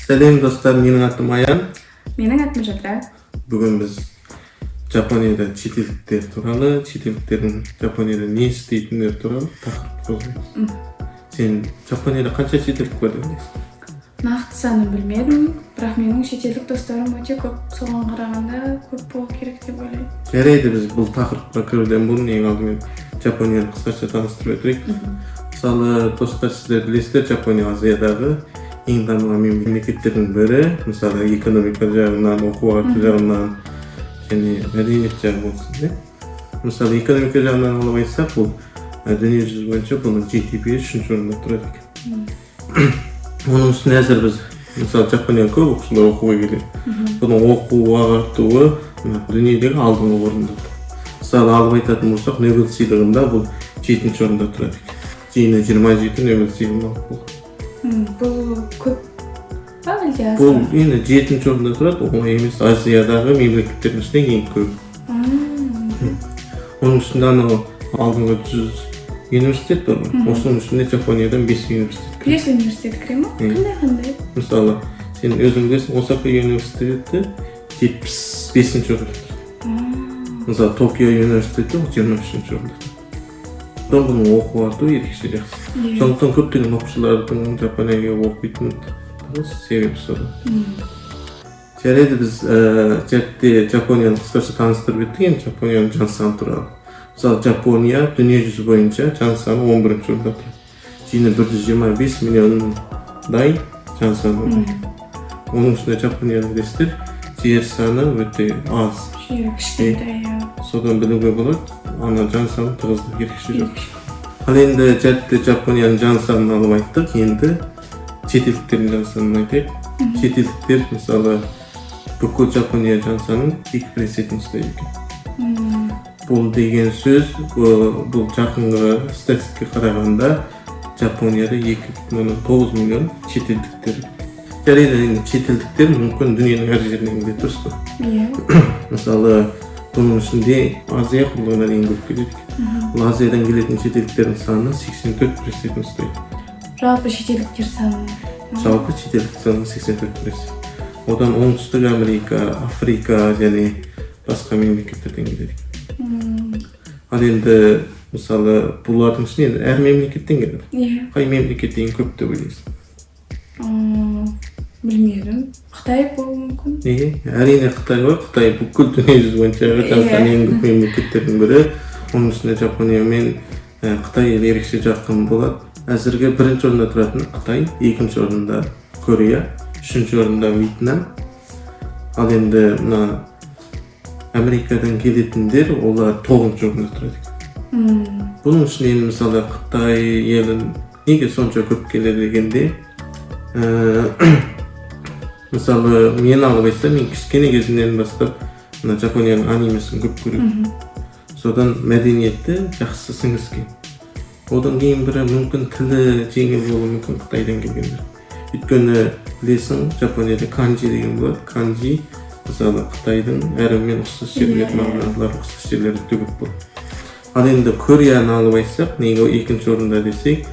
Selam dostlar, mening adım Ayan. Менің атым Жадыра. Бүгін біз Жапонияда шетелдіктер туралы, шетелдіктердің Жапонияда не істейтіндер туралы тақырып қозғаймыз. Сен Жапонияда қанша шетелдік бар деп ойлайсың? Нақты санын білмедім, бірақ менің шетелдік достарым өте көп, соған қарағанда көп болу керек деп ойлаймын. Жарайды, біз бұл тақырыпқа кіруден бұрын ең алдымен Жапонияны қысқаша таныстырып өтейік. Мысалы, достар, сіздер білесіздер, Жапония Азиядағы ең дамыған мемлекеттердің бірі. Мысалы, экономика жағынан, оқу ағарту жағынан және мәдениет жағы болсын. Мысалы, экономика жағынан алып айтсақ, бұл дүние жүзі бойынша бұның GDP 3-ші орында тұрады екен. Оның үстіне әзір біз, мысалы, Жапонияға көп оқушылар оқуға келеді. Бұның оқу ағартуы дүниедегі алдыңғы орында тұр. Мысалы, алып айтатын болсақ, Нобель сыйлығында бұл 7-ші орында тұрады екен. Жиыны 27 Нобель сыйлығын алып болды. Бұл көп па әлде аз? Бұл енді 7-ші орында тұрады, оңай емес. Азиядағы мемлекеттердің ішінде ең көп. Оның үстінде анау алдыңғы 100 университет бар. Осының үстінде Жапониядан 5 университет. 5 университет кіре ма? Қандай? Мысалы, сен өзің білесің, Осака университеті 75-ші орында тұр. Мысалы, Токио университеті 23-ші орында тұр. Бұның оқу ағартуы ерекше жақсы. Сондықтан көптеген оқушылардың Жапонияға оқитын себебі сол. Жарайды, біз Жапонияны қысқаша таныстырып өттік, енді Жапонияның жан саны туралы. Мысалы, Жапония дүние жүзі бойынша жан саны 11-ші орында тұр. Жиыны 125 миллиондай жан саны бар. Оның үстіне Жапонияны білесіздер, жер саны өте аз. Жері кішкентай. Содан білуге болады, ана жан саны тығыздық ерекше жоқ. Ал енді Жапонияның жан санын алып айттық, енді шетелдіктердің жан санын айтайық. Шетелдіктер, мысалы, бүкіл Жапония жан санын 2%-ін ұстайды екен. Бұл деген сөз, бұл жақынғы статистикаға қарағанда Жапонияда 2,9 миллион шетелдіктер. Жарайды, енді шетелдіктер мүмкін дүниенің әр жерінен келеді, дұрыс па? Мысалы, бұның ішінде Азия құрлығына дейін көп келеді. Бұл Азиядан келетін шетелдіктердің саны 84%-ін ұстайды. Жалпы шетелдіктер саны? Жалпы шетелдік саны 84%. Одан Оңтүстік Америка, Африка және басқа мемлекеттерден келеді. Ал енді, мысалы, бұлардың ішінен әр мемлекеттен келеді. Қай мемлекеттен көп деп ойлайсың? Білмедім. Қытай болуы мүмкін? Әрине Қытай бар. Қытай бүкіл дүние жүзі бойынша жан саны ең көп мемлекеттердің бірі. Оның үстіне Жапония мен Қытай ерекше жақын болады. Әзірге 1-ші орында тұратын Қытай, 2-ші орында Корея, 3-ші орында Вьетнам. Ал енді мына Америкадан келетіндер, олар 9-ші орында тұрады. Бұның ішінен мысалы Қытай елін неге сонша көп келеді дегенде, мысалы, мен алып айтсам, мен кішкене кезімнен бастап Жапонияның анимесін көп көремін. Содан мәдениетті жақсы сіңіскен. Одан кейін бірі мүмкін тілі жеңіл болуы мүмкін Қытайдан келгендер. Өйткені білесің, Жапонияда канжи деген болады. Канжи, мысалы, Қытайдың әрімен ұқсас жерлер, мағыналар ұқсас жерлері көп болады. Ал енді Кореяны алып айтсақ, неге 2-ші орында десек,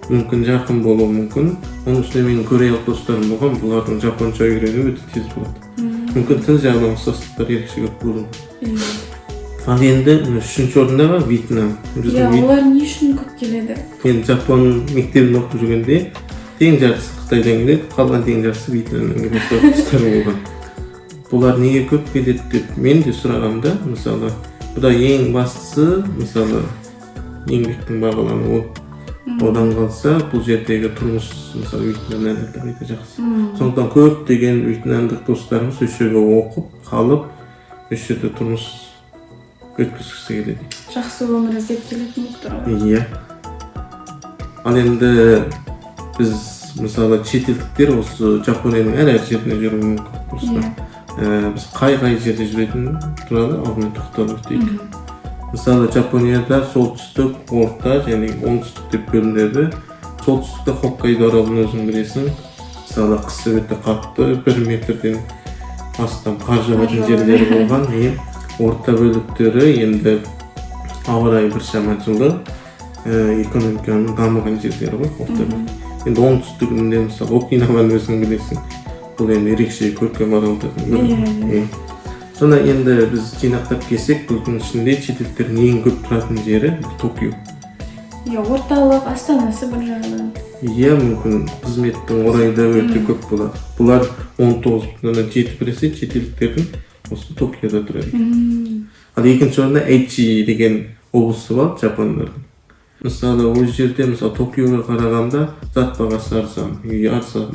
мүмкін жақын болуы мүмкін. Оның үстіне менің кореялық достарым болған, бұлардың жапонша үйрену өте тез болады. Мүмкін тіл жағынан ұқсастықтар ерекше көп болуы мүмкін. Ал енді 3-ші орындағы Вьетнам. Олар не үшін көп келеді? Енді Жапон мектебін оқып жүргенде тең жартысы Қытайдан келеді, қалған тең жартысы Вьетнамнан келеді достар болған. Бұлар неге көп келеді деп мен де сұрағамда, мысалы, бұда ең бастысы, мысалы, еңбектің бағалануы. Одан қалса, бұл жердегі тұрмыс, мысалы, Вьетнамнан әлде жақсы. Сондықтан көптеген вьетнамдық достарымыз осы жерге оқып, қалып, осы жерде тұрмыс өткізгісі келеді. Жақсы өмір іздеп келетін болып. Иә. Ал енді біз, мысалы, шетелдіктер осы Жапонияның әр жеріне жүруі мүмкін. Біз қай жерде жүретін туралы алдымен тоқталып өтейік. Мысалы, Жапонияда солтүстік, орта және оңтүстік деп бөлінеді. Солтүстікте Хоккайдо аралын өзің білесің. Мысалы, қысы өте қатты, 1 метрден астам қар жауатын жерлері болған. Орта бөліктері енді ауа райы біршама жылы, экономиканың дамыған жерлері ғой. Енді оңтүстігінде мысалы Окинаваны өзің білесің. Бул эми эрекше көркөм аралдардын Иә. бири. Сона енді біз жинақтап келсек, бұлдың ішінде чет елдердің ең көп тұратын жері Токио. Иә, орталық астанасы бір жағынан. Иә, мүмкін қызметтің орайы да өте көп болады. Бұлар 19,7% чет елдердің осы Токиода тұрады. Ал екінші орында Aichi деген облысы бар, жапондардың. Мысалы, ол жерде Токиоға қарағанда зат бағасы арзан, үй арзан.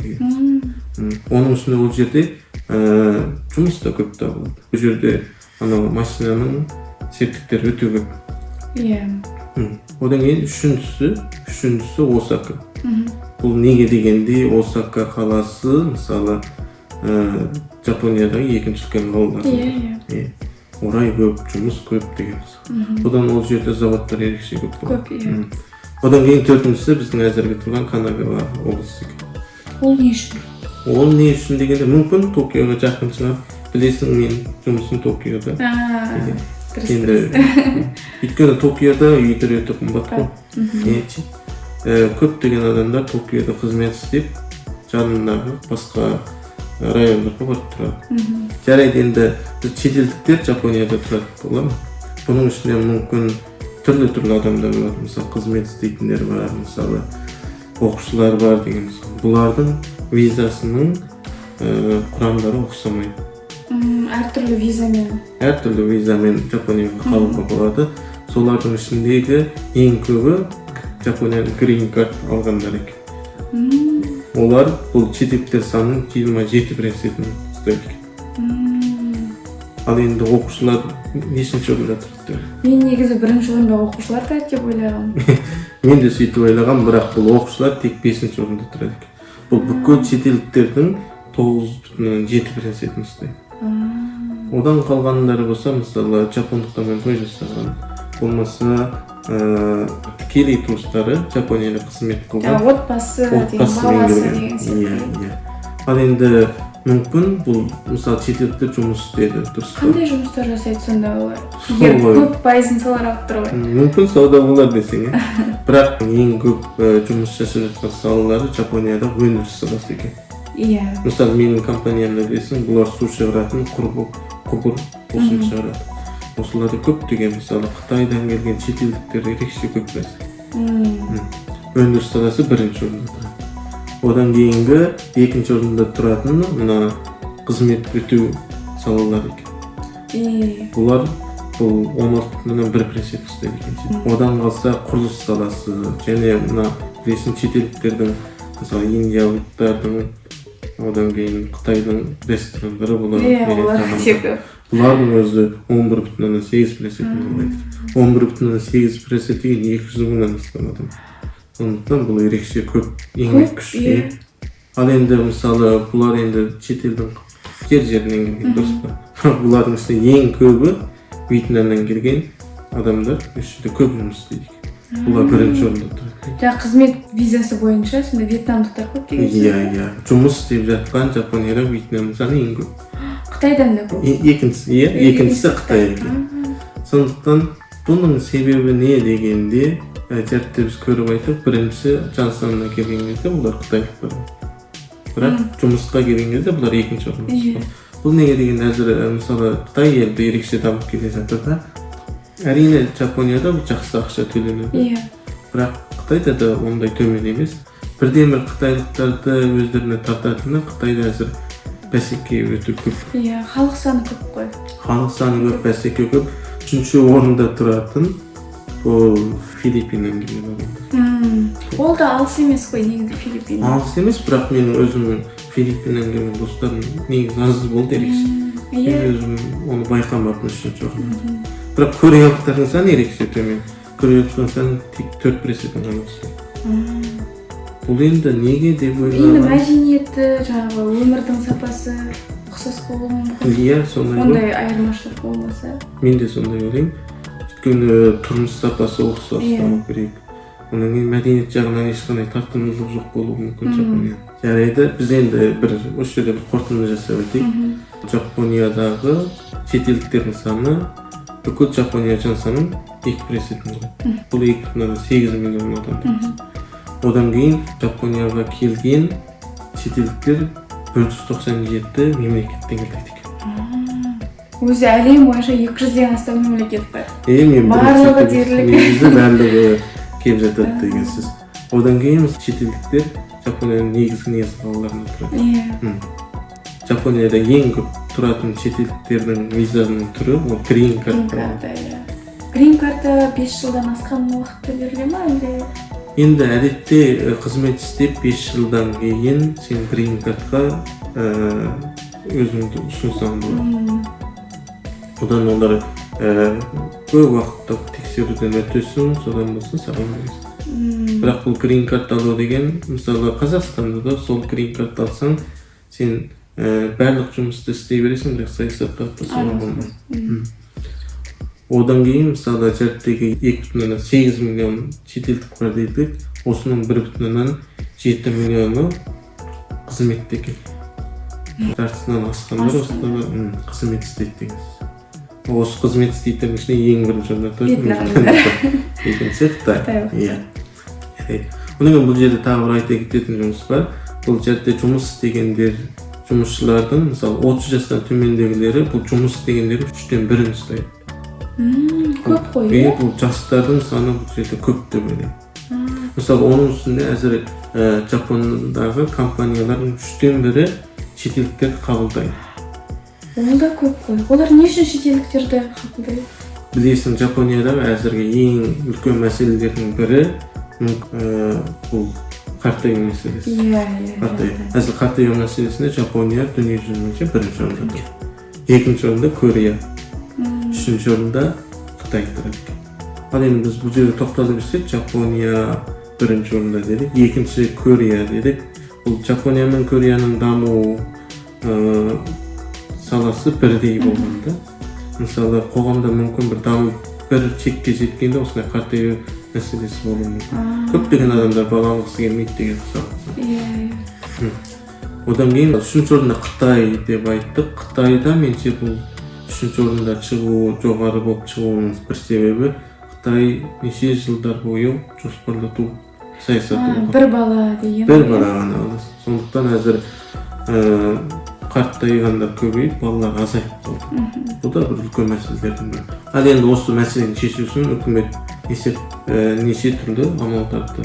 Оның үстіне ол жерде жұмыс да көп табылады. Бұл жерде машинаның серіктіктері өте көп. Иә. Одан кейін үшіншісі Осака. Бұл неге дегенде Осака қаласы, мысалы, Жапониядағы екінші үлкен қалалар. Иә. Орай көп, жұмыс көп деген. Одан ол жерде заводтар ерекше көп болады. Көп, иә. Одан кейін төртіншісі біздің әзірге тұрған Канагава облысы. Ол не үшін? Ол не үшін дегенде мүмкін Токиоға жақын шығар. Білесің, мен жұмысым Токиода. Енді өйткені Токиода үйлер өте қымбат қой. Көптеген адамдар Токиода қызмет істеп, жанындағы басқа райондарға барып тұрады. Жарайды, енді біз шетелдіктер Жапонияда тұрады боламыз. Бұның ішінде мүмкін түрлі адамдар бар. Мысалы, қызмет істейтіндер бар, мысалы, оқушылар бар деген. Бұлардың визасының құрамдары ұқсамайды. Әртүрлі визамен Жапонияға қалуға болады. Солардың ішіндегі ең көбі Жапонияның Green Card алғандар екен. Олар бұл шетелдіктер санының 27%-ін ұстайды екен. Ал енді оқушылар нешінші орында тұрды? Мен негізі бірінші орында оқушылар тұрады деп ойлағам. Мен де сөйтіп ойлағам, бірақ бұл оқушылар тек 5-ші орында тұрады екен. Бұл бүкіл шетелдіктердің 9,7%-ін ұстайды. Одан қалғандары болса, мысалы, жапондықтармен той жасаған, болмаса тікелей туыстары Жапонияда қызмет қылған. Отбасы деген, баласы деген сияқты. Ал енді мүмкін бұл, мысалы, шетелдіктер жұмыс істеді, дұрыс па? Қандай жұмыстар жасайды сонда олар? Егер көп пайызын солар алып тұр ғой. Мүмкін сауда болар десең, бірақ ең көп жұмыс жасап жатқан салалары Жапонияда өндіріс саласы екен. Иә. Мысалы, менің компаниямда білесің, бұлар су шығаратын құбыр осын шығарады. Осыларды көп деген, мысалы, Қытайдан келген шетелдіктер ерекше көп нәрсе. Өндіріс саласы бірінші орында тұрады. Одан кейінгі екінші орында тұратын мына қызмет өтеу салалары екен. Бұлар бұл 16,1% ұстайды екен. Одан қалса құрылыс саласы және мына білесің шетелдіктердің, мысалы, индиялықтардың, одан кейін Қытайдың ресторандары бұлар. Бұлардың өзі 11,8% болады. 11,8% деген 200 мыңнан астам адам. Сондықтан бұл ерекше көп, еңбек күші. Ал енді мысалы бұлар енді шетелдің жерінен келген, дұрыс па? Бұлардың ішінде ең көбі Вьетнамнан келген адамдар үшінде көп жұмыс істейді. Бұлар бірінші орында тұрады. Жаңа қызмет визасы бойынша сонда вьетнамдықтар көп деген сөз. Иә. Жұмыс істеп жатқан Жапонияда Вьетнамның саны ең көп. Қытайдан да көп. Екіншісі Қытай екен. Сондықтан бұның себебі не дегенде жарты біз көріп айтып, бірінші жан санына келген кезде бұлар қытайлықтар. Бірақ жұмысқа келген кезде бұлар екінші орында. Бұл неге деген әзір, мысалы, Қытай елді ерекше дамып келе жатыр да. Әрине Жапонияда бұл жақсы ақша төленеді. Бірақ Қытайда да ондай төмен емес. Бірден бір қытайлықтарды өздеріне тартатыны Қытайда әзір бәсеке өте көп. Халық саны көп қой. Халық саны көп, бәсеке көп. Үшінші орында тұратын ол Филиппиннен келген адамдар. Ол да алыс емес қой негізі Филиппин. Алыс емес, бірақ менің өзімнің Филиппиннен келген достарым негізі аз болды ерекше. Мен өзім оны байқамаппын үшінші орында. Бірақ кореялықтардың саны ерекше төмен. Кореялықтардың саны тек 4%-ін ғана ұстайды. Бұл енді неге деп ойлаймын. Енді мәдениеті, жаңағы өмірдің сапасы ұқсас болуы мүмкін. Иә, сондай. Ондай айырмашылық болмаса. Мен де сондай ойлаймын. Өйткені тұрмыс сапасы ұқсас болу керек. Онан кейін мәдениет жағынан ешқандай тартымдылық жоқ болуы мүмкін Жапония. Жарайды, біз енді осы жерде бір қорытынды жасап өтейік. Жапониядағы шетелдіктердің саны бүкіл Жапония жан санының 2%-ін. Бұл 2,8 миллион адам. Одан кейін Жапонияға келген шетелдіктер 497 мемлекеттен келеді екен. Өзі әлем бойынша 200-ден астам мемлекет бар. Мен барлығы дерлік. негізі барлығы келіп жатады деген сөз. Одан кейін шетелдіктер Жапонияның негізгі қалаларында тұрады. Жапонияда ең көп тұратын шетелдіктердің визаның түрі ол грин карта. Грин карта 5 жылдан асқан уақытта беріле ма әлде? Енді әдетте қызмет істеп 5 жылдан кейін сен грин картқа өзіңді ұсынсаң болады. Одан олар көп уақытта тексеруден өтесің, содан болсын саған бересің. Бірақ бұл грин карта алу деген, мысалы Қазақстанда да сол грин карта алсаң, сен барлық жұмысты істей бересің, бірақ саясатқа қатысуға болмайды. Одан кейін, мысалы жердегі 2,8 миллион шетелдік бар дедік, осының 1,7 миллионы қызметте екен. Жартысынан асқандар осында қызмет істейді деген. Осы қызмет істейтін ішінде ең бірінші орында тұр. Екінші Қытай. Одан бұл жерде тағы бір айта кететін жұмыс бар. Бұл жерде жұмыс істегендер, жұмысшылардың, мысалы 30 жастан төмендегілері, бұл жұмыс істегендері 3-тен 1-ін ұстайды. Көп қой, е? Бұл жастардың саны бұл жерде көп деп ойлаймын. Мысалы оның үстінде әзір Жапониядағы компаниялардың 3-тен 1-і шетелдіктерді қабылдайды. Ол да көп қой. Олар не үшін шетелдіктерді қабылдайды? Білесің, Жапониядағы әзірге ең үлкен мәселелердің бірі бұл қартаю мәселесі. Әзір қартаю мәселесінде Жапония дүние жүзінде бірінші орында тұр. Екінші орында Корея, үшінші орында Қытай тұрады. Ал енді біз бұл жерде тоқталып жүрсек, Жапония бірінші орында дедік, екінші Корея дедік. Бұл Жапония мен Кореяның даму саласы бірдей болғанда. Мысалы қоғамда мүмкін бір дамып бір чекке жеткенде осындай қартаю мәселесі болуы мүмкін. Көптеген адамдар балалықсы келмейді деген мысалы. Одан кейін үшінші орында Қытай деп айттық. Қытайда менше бұл үшінші орында шығу, жоғары болып шығуының бір себебі Қытай неше жылдар бойы жоспарлату саясаты. Бір бала деген. Бір бала ғана аласың. Сондықтан әзір қартайғандар көбейіп, балалар азайып қалды. Бұл да бір үлкен мәселелердің бірі. Ал енді осы мәселені шешу үшін үкімет неше түрлі амалдарды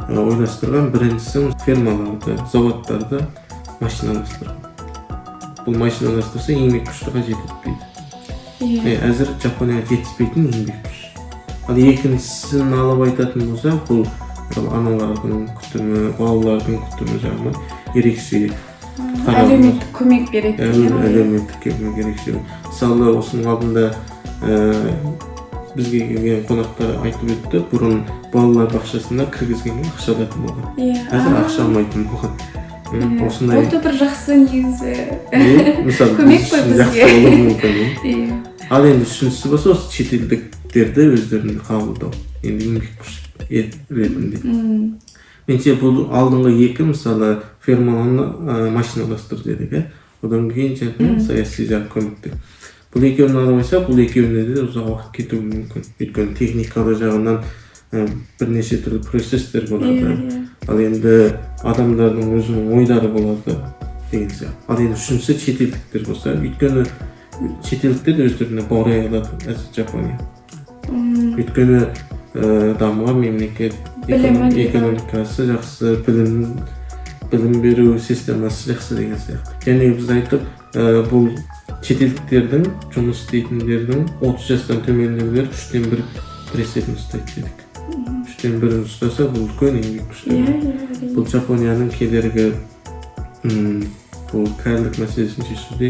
ойластырған. Біріншісі фермаларды, заводтарды машиналастырған. Бұл машиналастырса еңбек күшті қажет етпейді. Әзір Жапонияға жетіспейтін еңбек күш. Ал екіншісін алып айтатын болса, бұл аналардың күтімі, балалардың күтімі жағынан ерекше әлеуметтік көмек береді. Әлеуметтік көмек ерекше. Мысалы осының алдында бізге келген қонақтар айтып өтті, бұрын балалар бақшасына кіргізгенге ақша алатын болған. Әзір ақша алмайтын болған. Ол да бір жақсы негізі көмек қой бізге. Ал енді үшіншісі болса, осы шетелдіктерді өздерінде қабылдау. Енді еңбек күш ретінде. Менше бұл алдыңғы екі, мысалы фермаланы машиналастыр дедік. Одан кейін саяси жағы көмекті. Бұл екеуін алып алсақ, бұл екеуіне де ұзақ уақыт кетуі мүмкін. Өйткені техникалық жағынан бірнеше түрлі процестер болады. Ал енді адамдардың өзінің ойлары болады деген сияқты. Ал енді үшіншісі шетелдіктер болса, өйткені шетелдіктер өздеріне баурай алады әзір Жапония. Өйткені дамыған мемлекет, экономикасы жақсы, білім беру системасы жақсы деген сияқты. Және біз айтып, бұл шетелдіктердің, жұмыс істейтіндердің 30 жастан төмендегілер 3-тен 1 есебін ұстайды дедік. 3-тен 1-ін ұстаса, бұл үлкен еңбек күшті. Бұл Жапонияның кедергі бұл кәрілік мәселесін шешуде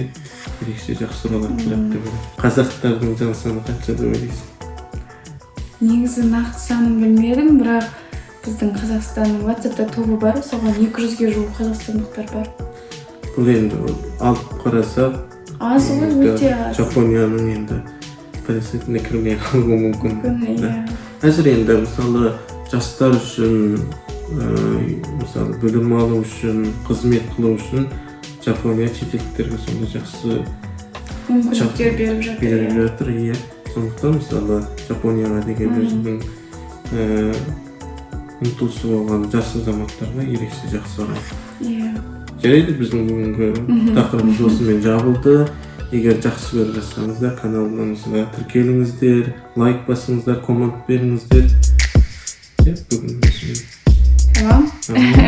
ерекше жақсы рөл атқарады деп ойлаймын. Қазақтардың жан саны қанша деп ойлайсың? Негізі нақты санын білмедім, бірақ біздің Қазақстанның WhatsApp-та тобы бар, соған 200-ге жуық қазақстандықтар бар. Бұл енді алып қарасақ, аз ғой, өте аз. Жапонияның енді процентіне кірмей қалуы мүмкін. Әзір енді мысалы жастар үшін, мысалы білім алу үшін, қызмет қылу үшін Жапония шетелдіктерге сонда жақсы мүмкіндіктер беріп жатыр. Сондықтан мысалы Жапонияға деген өзінің ұмтылысы болған жас азаматтарға ерекше жақсы қарайды. жарайды, биздин бүгүнкү тақырыбыбыз осумен жабылды. Эгер жакшы көрүп жатсаңыздар, каналыбызга тиркелиңиздер, лайк басыңыздар, коммент бериңиздер. Бүгүн Tamam.